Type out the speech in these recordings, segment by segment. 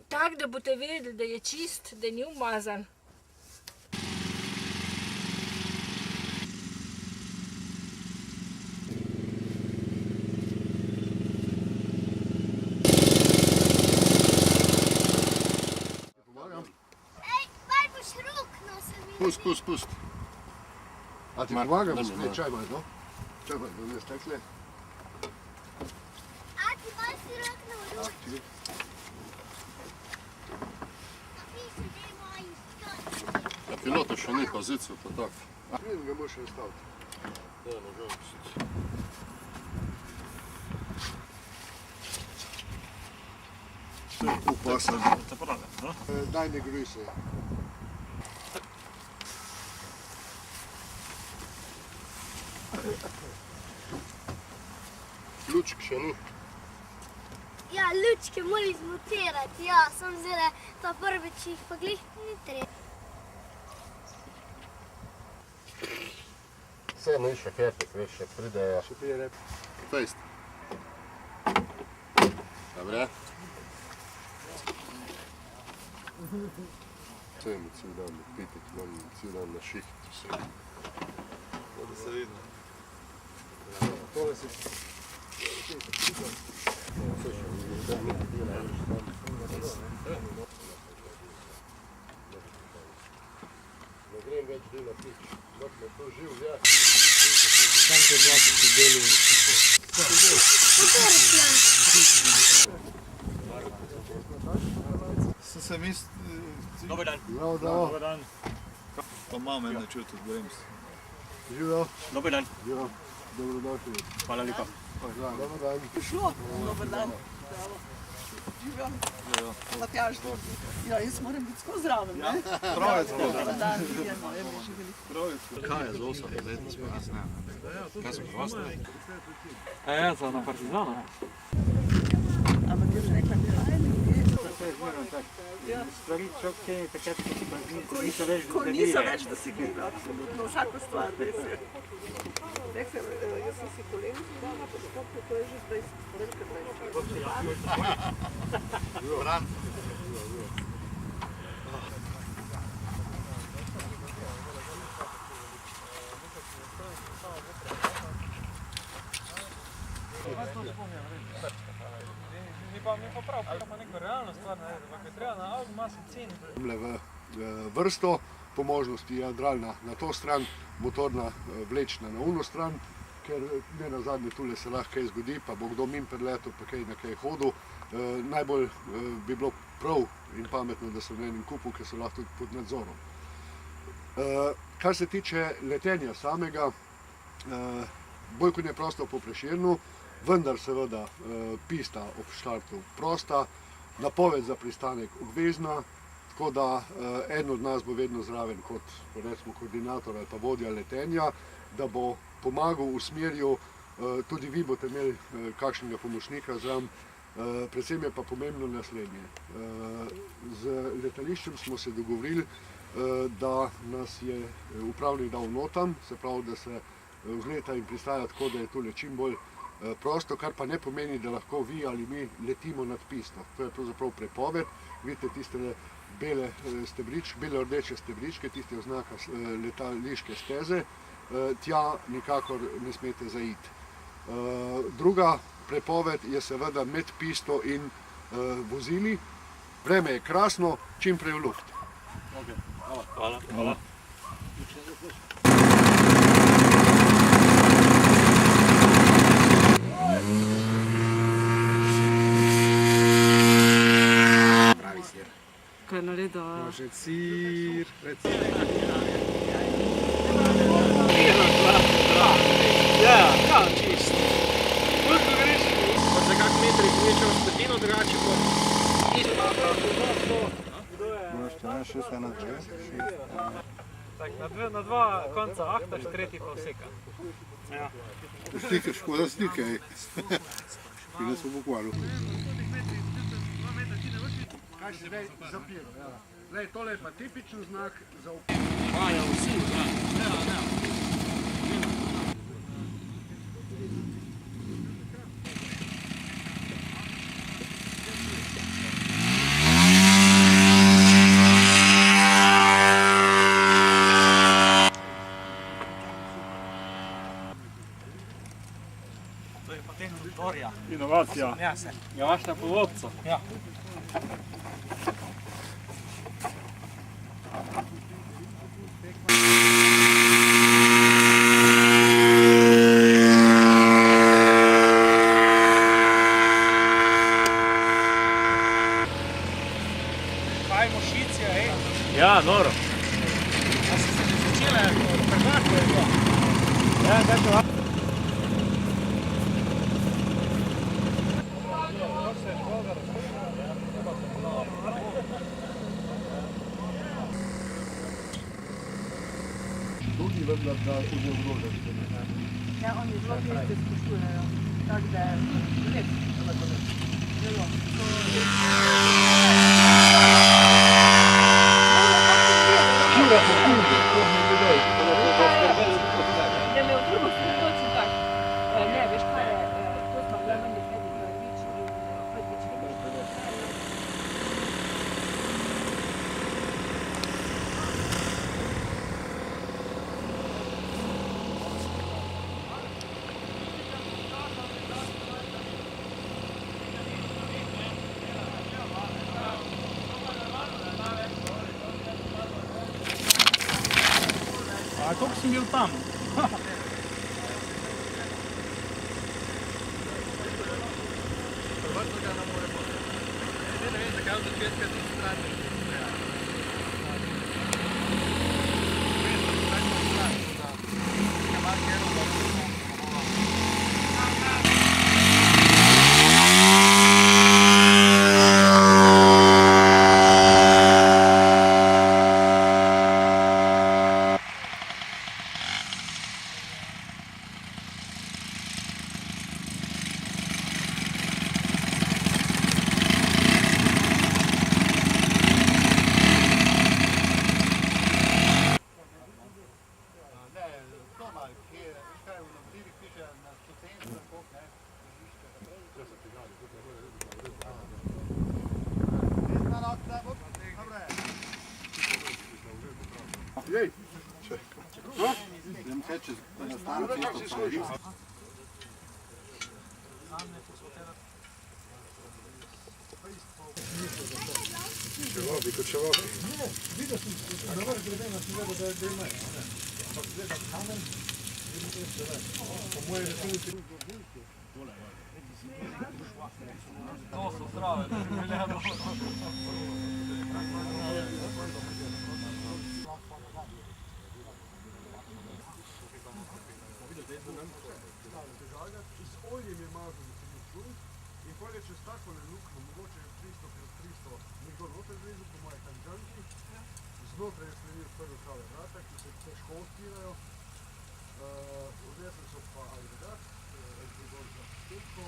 Tak, da boste vedeli, da je čist, da ni umazan. Pust. A ti pomagam? Ne, čaj imaš, no? Čaj imaš, da ne stekle. A ti imaš si rok na vrhu? Ja, pilota še ni pozicija, pa tak. Vidim, ga moraš še staviti. Ja, nažalost. Upasan. Daj ne gruj se. Lučk še ni. Ja, lučke mora izmontirati, ja, sem zdaj ta prvič jih pa glih ni treba. Vse ni še herpik, veš, še pridejo. Še prije rep. Fejst. Dobre. Vse mi cel dan pitek, imam cel dan na šiht. Da se vidno. Tole si... Ne grem več dela pič, dok me to živ vjak. Sam te vlaki si deli. Sem se mislil... Dobar dan. Dobar dan. Pa imam eno čut od brems. Živo. Dobar dan. Živo. Dobrodošli. Hvala lepa. Dobar dan. Šlo, dober dan. Živim. Matjaž, ja, jaz moram biti skozi zraven, ne? Pravec, Dobar dan, živimo, evo, živeli. Kaj je z 8 let, sploh ne znam. Kaj so hrvastne? Ja, za na Partizana. Ampak jaz rekla, da je Stvari čak kaj takrat, ko niso več, da si kriv, absolutno, vsako stvar, res je. Rekla, jaz sem si kolen zgodila, pa stopno, to je že 20, velika 20. Bran. Mi pa prav, pa neko realno stvar narediti, ampak je treba na avto masi ceniti. V vrsto, po možnosti jadralna na to stran, motorna vlečna na uno stran, ker ne na zadnje tule se lahko kaj zgodi, pa bo kdo min predletel, pa kaj na kaj hodil. Najbolj bi bilo prav in pametno, da so na enem kupu, ker so lahko tudi pod nadzorom. Kar se tiče letenja samega, bolj kot je prosto po Prešernu, vendar seveda pista ob štartu prosta, napoved za pristanek obvezna, tako da en od nas bo vedno zraven kot recimo koordinator ali pa vodja letenja, da bo pomagal, usmeril, tudi vi boste imeli kakšnega pomočnika zraven. Predvsem je pa pomembno naslednje. Z letališčem smo se dogovorili, da nas je upravnik dal notam, se pravi, da se vzleta in pristaja tako, da je tole čim bolj prosto, kar pa ne pomeni, da lahko vi ali mi letimo nad pisto. To je pravzaprav prepoved. Vidite tiste bele stebričke, bele-rdeče stebričke, tiste oznaka letališke steze, tja nikakor ne smete zaiti. Druga prepoved je seveda med pisto in vozili. Vreme je krasno, čim prej v luft. Hvala. Kaj je naredil? Može sir, recimo. Ja, čist. Koliko greš? Pa za kak metri povečal spredino, drugače pa... Moraš 14, 16, 2. Na dva konca ahtaš, tretji pa vseka. Ja. Slike, škoda slike. In da so pokvaril. Kaj se zdaj zapira? Glej, tole je pa tipičen znak za Ja, vsi, ja. Inovacija. Gašna povodca. Ja. Kaj mošicija, Ja, noro. A si se že začela predati, je to? Ja, kaj to? Tudi vedno, da tudi ogroženi. Ja, oni zelo tiste spoštujejo. Tako da je lep. Zelo. Da me v drugo točno tak. Ne, veš kaj je, to smo gledali pred Vič in pred Vičnim. A koliko sem bil tam? Jej, Idem se čez enostavno cesto. čevapi, kot čevapi. To so zdrave, veljamo. Z oljem je mazano in polje čez tako lukno, mogoče 300x300, nekdo noter zrezu, po moje tanžanki, znotraj je sledil prve prave vrata, ki se težko odpirajo, odnesli so pa agregat, agregat za petko,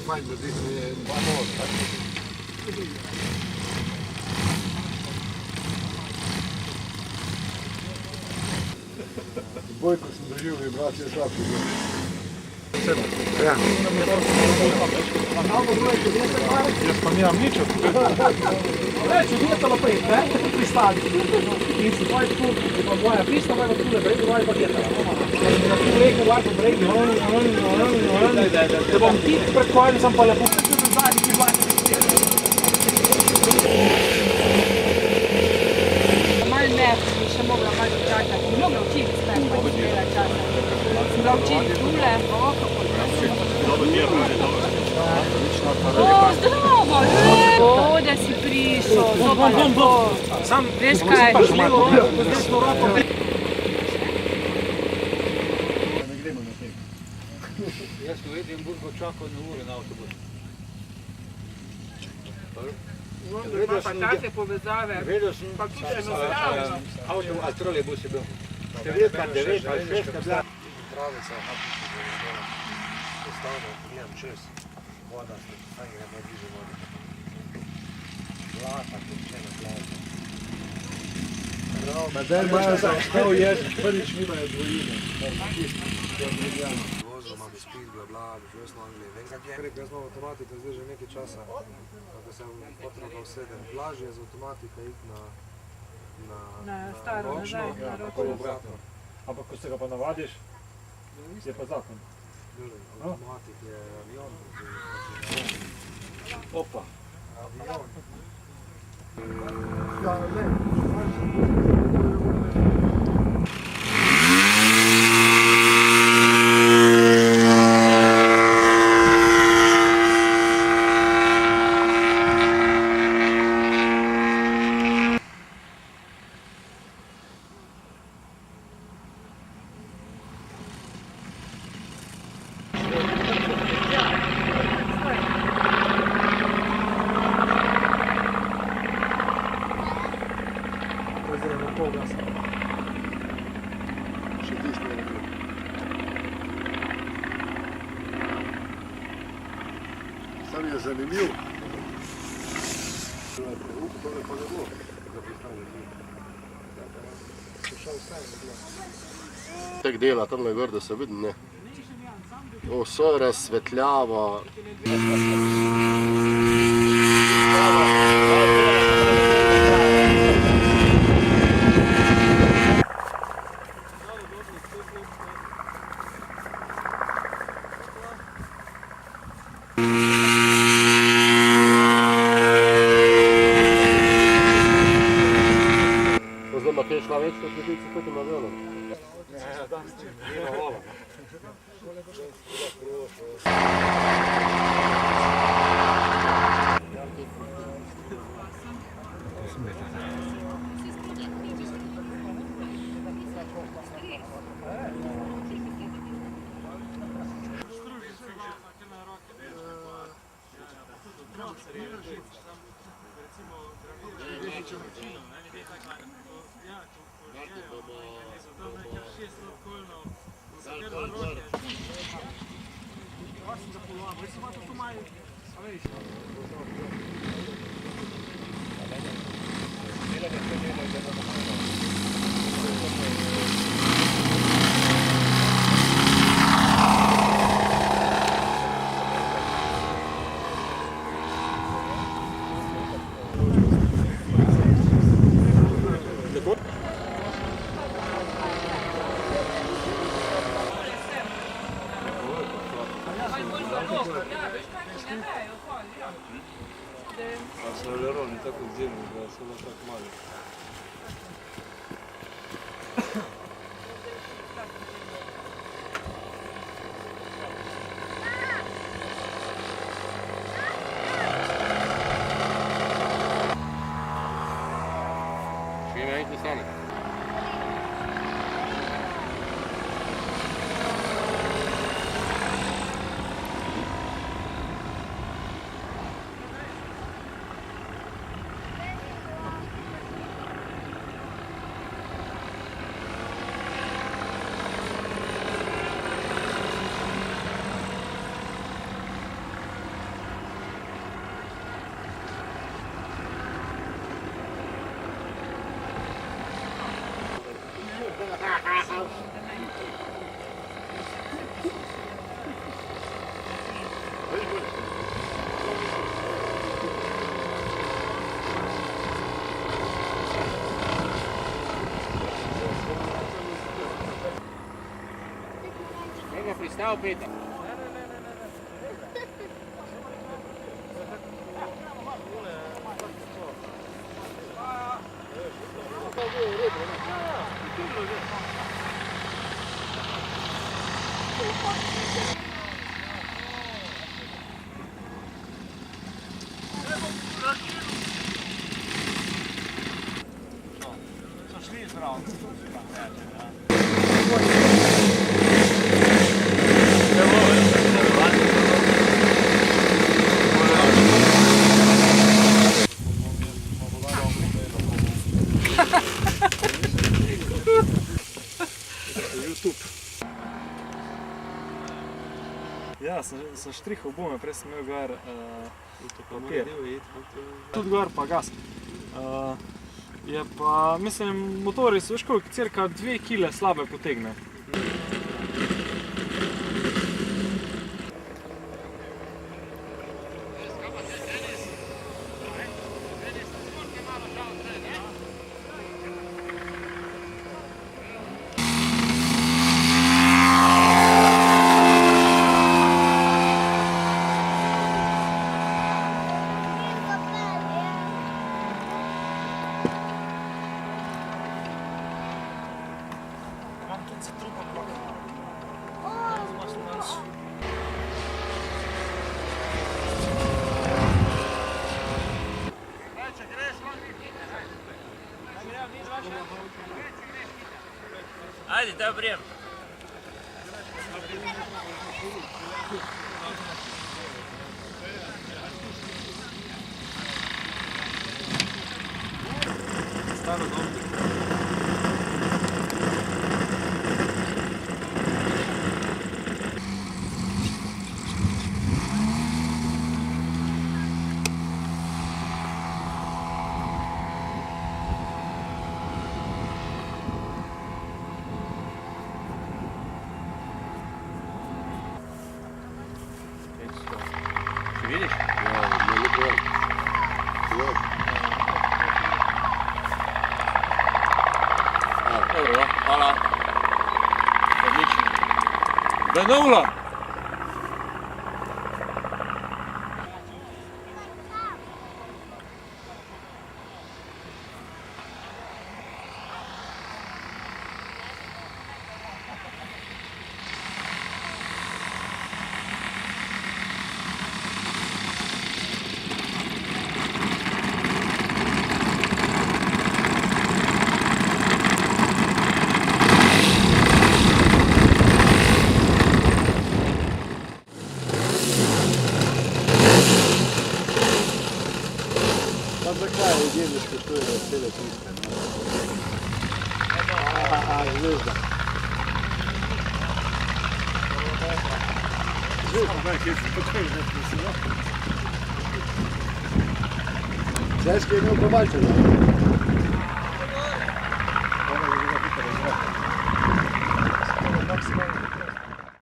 fajn narediti, ne je dva nož. Bojko sem doživel vibracije šlapke. Ja. Jaz pa nimam nič od tega. Reč, odjetalo pet, ne? Pristali. In si tvoj tu, moja pista, moja tule bregu, moja paketa. Na tu reko, varko bregu, da bom ti prekojen, sem pa lepo prišel zadnji, ki vlajko Mal mert, bi še mogla malo čakati. Bi mogla učiti spet, pa bi bila časa. Sem bila učiti tule, O, zdravo! O, da si prišel, to pa lepo. Veš kaj? Jaz Edinburgu čakal na ure na avtobus. London ima pa take povezave, pa tudi enostavno. Avto ali trolejbus je bil. Številka 9 ali 6 je bila. Travica, postavno, pogledam čez, voda, staj gre najbliže vodi. Blata, kopčena blata. Zdaj imajo zaostal jezik, prvič nimajo dvojine. Vozil imam izpit, bla, živesno Angliji. Vem kak je, jaz imam avtomatika zdaj že nekaj časa. Ko sem potreboval 7. Lažje z avtomatika iti na staro, ročno, nazaj, na tako ročno. obratno. Ampak ko se ga pa navadiš, je pa zakon. Avtomatik je avion. Opa. Avion. Še tisto je nekaj. Sam je zanimiv. Tole pa ne bo, da pristane zim. Tek dela tam na gor, da se vidi, ne? Vso razsvetljava. Zdaj ima kaj šla več, kot ljudi, kot ima avionom. Акселерон так вот землю, да, особо так мало. Še ima nekaj stane. Evo pristal Peter. So šli zraven. Evo, stup. Ja, sem štrihal gume, prej sem imel gor papir. Tudi gor pa gas. Je pa, mislim, motori so veš koliko, cirka 2 kile slabe potegne. Ajde, daj prijem. Staro dobro. Še vidiš? Ja, ne lepo. Dobro, hvala. Odlično. Benula! Pa zakaj ljudje ne spoštujejo cele tiste? Zvezda. Celjski je imel pa Valčar.